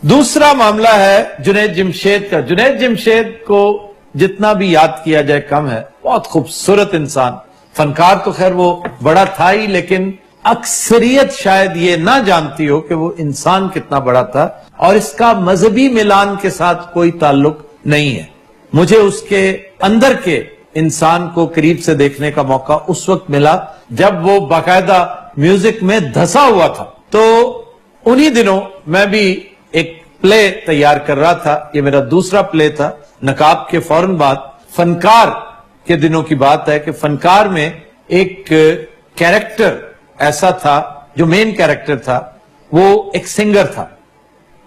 دوسرا معاملہ ہے جنید جمشید کا. جنید جمشید کو جتنا بھی یاد کیا جائے کم ہے. بہت خوبصورت انسان, فنکار تو خیر وہ بڑا تھا ہی, لیکن اکثریت شاید یہ نہ جانتی ہو کہ وہ انسان کتنا بڑا تھا, اور اس کا مذہبی میلان کے ساتھ کوئی تعلق نہیں ہے. مجھے اس کے اندر کے انسان کو قریب سے دیکھنے کا موقع اس وقت ملا جب وہ باقاعدہ میوزک میں دھسا ہوا تھا. تو انہی دنوں میں بھی ایک پلے تیار کر رہا تھا. یہ میرا دوسرا پلے تھا. نقاب کے فوراً بعد فنکار کے دنوں کی بات ہے کہ فنکار میں ایک کیریکٹر ایسا تھا جو مین کیریکٹر تھا, وہ ایک سنگر تھا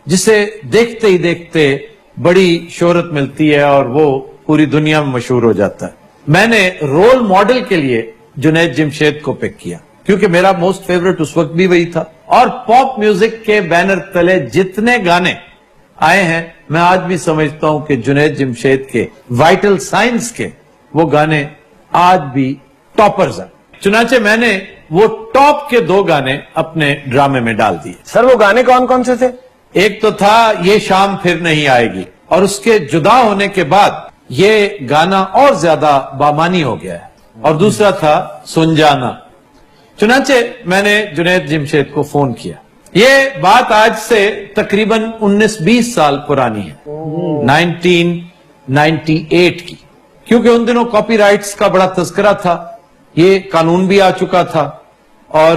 جسے دیکھتے ہی دیکھتے بڑی شہرت ملتی ہے اور وہ پوری دنیا میں مشہور ہو جاتا ہے. میں نے رول ماڈل کے لیے جنید جمشید کو پک کیا کیونکہ میرا موسٹ فیورٹ اس وقت بھی وہی تھا. اور پاپ میوزک کے بینر تلے جتنے گانے آئے ہیں میں آج بھی سمجھتا ہوں کہ جنید جمشید کے وائٹل سائنس کے وہ گانے آج بھی ٹاپرز ہیں. چنانچہ میں نے وہ ٹاپ کے 2 گانے اپنے ڈرامے میں ڈال دیے. سر وہ گانے کون کون سے تھے؟ ایک تو تھا یہ شام پھر نہیں آئے گی, اور اس کے جدا ہونے کے بعد یہ گانا اور زیادہ بامانی ہو گیا ہے, اور دوسرا تھا سن جانا. چنانچہ میں نے جنید جمشید کو فون کیا. یہ بات آج سے تقریباً 19-20 سال پرانی ہے, 1998 کی, کیونکہ ان دنوں کاپی رائٹس کا بڑا تذکرہ تھا. یہ قانون بھی آ چکا تھا اور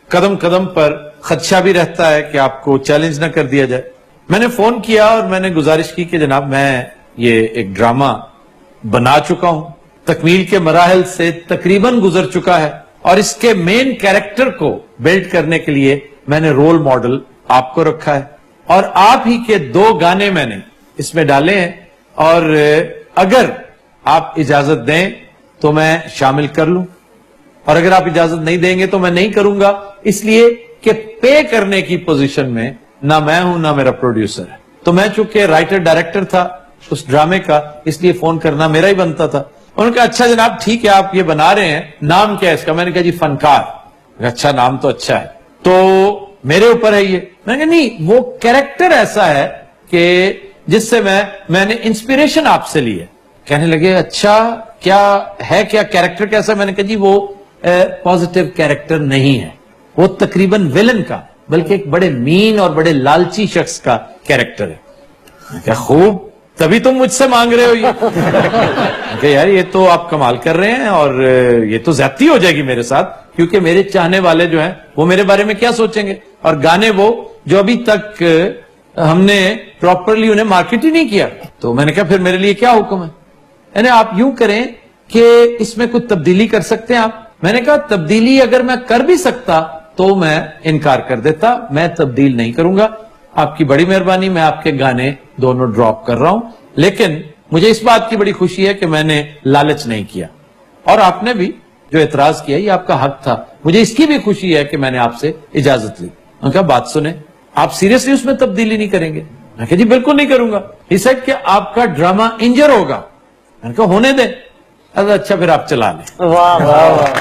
قدم قدم پر خدشہ بھی رہتا ہے کہ آپ کو چیلنج نہ کر دیا جائے. میں نے فون کیا اور میں نے گزارش کی کہ جناب میں یہ ایک ڈرامہ بنا چکا ہوں, تکمیل کے مراحل سے تقریباً گزر چکا ہے, اور اس کے مین کیریکٹر کو بلڈ کرنے کے لیے میں نے رول ماڈل آپ کو رکھا ہے, اور آپ ہی کے 2 گانے میں نے اس میں ڈالے ہیں, اور اگر آپ اجازت دیں تو میں شامل کر لوں, اور اگر آپ اجازت نہیں دیں گے تو میں نہیں کروں گا, اس لیے کہ پے کرنے کی پوزیشن میں نہ میں ہوں نہ میرا پروڈیوسر ہے. تو میں چونکہ رائٹر ڈائریکٹر تھا اس ڈرامے کا, اس لیے فون کرنا میرا ہی بنتا تھا. انہوں نے کہا اچھا جناب ٹھیک ہے آپ یہ بنا رہے ہیں, نام کیا ہے اس کا؟ میں نے کہا جی فنکار. اچھا نام تو اچھا ہے, تو میرے اوپر ہے یہ. میں نے کہا نہیں, وہ کیریکٹر ایسا ہے کہ جس سے میں نے انسپریشن آپ سے لی ہے. کہنے لگے اچھا کیا ہے, کیا کیریکٹر کیسا؟ میں نے کہا جی وہ پازیٹیو کیریکٹر نہیں ہے, وہ تقریباً ویلن کا بلکہ ایک بڑے مین اور بڑے لالچی شخص کا کیریکٹر ہے. کیا خوب, تبھی تم مجھ سے مانگ رہے ہو یہ؟ کہ یار یہ تو آپ کمال کر رہے ہیں, اور یہ تو زیادتی ہو جائے گی میرے ساتھ, کیونکہ میرے چاہنے والے جو ہیں وہ میرے بارے میں کیا سوچیں گے, اور گانے وہ جو ابھی تک ہم نے پراپرلی انہیں مارکیٹ ہی نہیں کیا. تو میں نے کہا پھر میرے لیے کیا حکم ہے, یعنی آپ یوں کریں کہ اس میں کچھ تبدیلی کر سکتے ہیں آپ. میں نے کہا تبدیلی اگر میں کر بھی سکتا تو میں انکار کر دیتا, میں تبدیل نہیں کروں گا. آپ کی بڑی مہربانی, میں آپ کے گانے دونوں ڈراپ کر رہا ہوں, لیکن مجھے اس بات کی بڑی خوشی ہے کہ میں نے لالچ نہیں کیا, اور آپ نے بھی جو اعتراض کیا یہ آپ کا حق تھا. مجھے اس کی بھی خوشی ہے کہ میں نے آپ سے اجازت لی. میں نے کہا بات سنیں, آپ سیریسلی اس میں تبدیلی نہیں کریں گے؟ میں نے کہا جی بالکل نہیں کروں گا. ہی سیڈ کہ آپ کا ڈرامہ انجر ہوگا. میں نے کہا ہونے دیں. اچھا پھر آپ چلا لیں. واہ واہ واہ.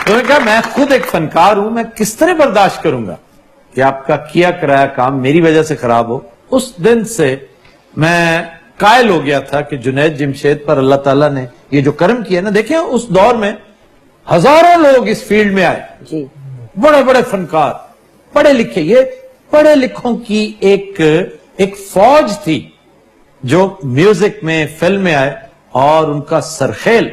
تو میں نے کہا میں خود ایک فنکار ہوں, میں کس طرح برداشت کروں گا کہ آپ کا کیا کرایا کام میری وجہ سے خراب ہو. اس دن سے میں قائل ہو گیا تھا کہ جنید جمشید پر اللہ تعالیٰ نے یہ جو کرم کیا نا, دیکھیں اس دور میں ہزاروں لوگ اس فیلڈ میں آئے, جی بڑے بڑے فنکار, پڑھے لکھے, یہ پڑھے لکھوں کی ایک فوج تھی جو میوزک میں فلم میں آئے, اور ان کا سرخیل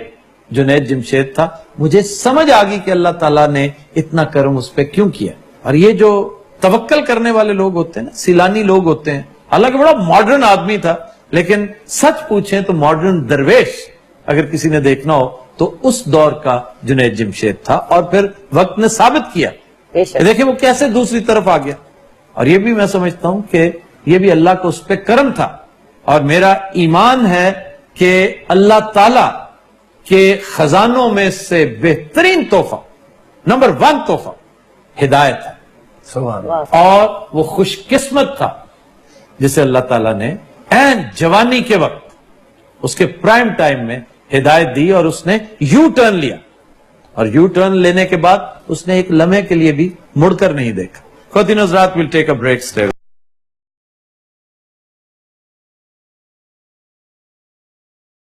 جنید جمشید تھا. مجھے سمجھ آ گئی کہ اللہ تعالیٰ نے اتنا کرم اس پہ کیوں کیا. اور یہ جو توکل کرنے والے لوگ ہوتے ہیں نا, سیلانی لوگ ہوتے ہیں, حالانکہ بڑا ماڈرن آدمی تھا, لیکن سچ پوچھیں تو ماڈرن درویش اگر کسی نے دیکھنا ہو تو اس دور کا جنید جمشید تھا. اور پھر وقت نے ثابت کیا, دیکھیں وہ کیسے دوسری طرف آ گیا. اور یہ بھی میں سمجھتا ہوں کہ یہ بھی اللہ کو اس پہ کرم تھا, اور میرا ایمان ہے کہ اللہ تعالی کے خزانوں میں سے بہترین تحفہ, نمبر 1 تحفہ ہدایت ہے. اور وہ خوش قسمت تھا جسے اللہ تعالیٰ نے این جوانی کے وقت اس کے پرائم ٹائم میں ہدایت دی, اور اس نے یو ٹرن لیا, اور یو ٹرن لینے کے بعد اس نے ایک لمحے کے لیے بھی مڑ کر نہیں دیکھا. Khawateen Hazrat will take a break, stay.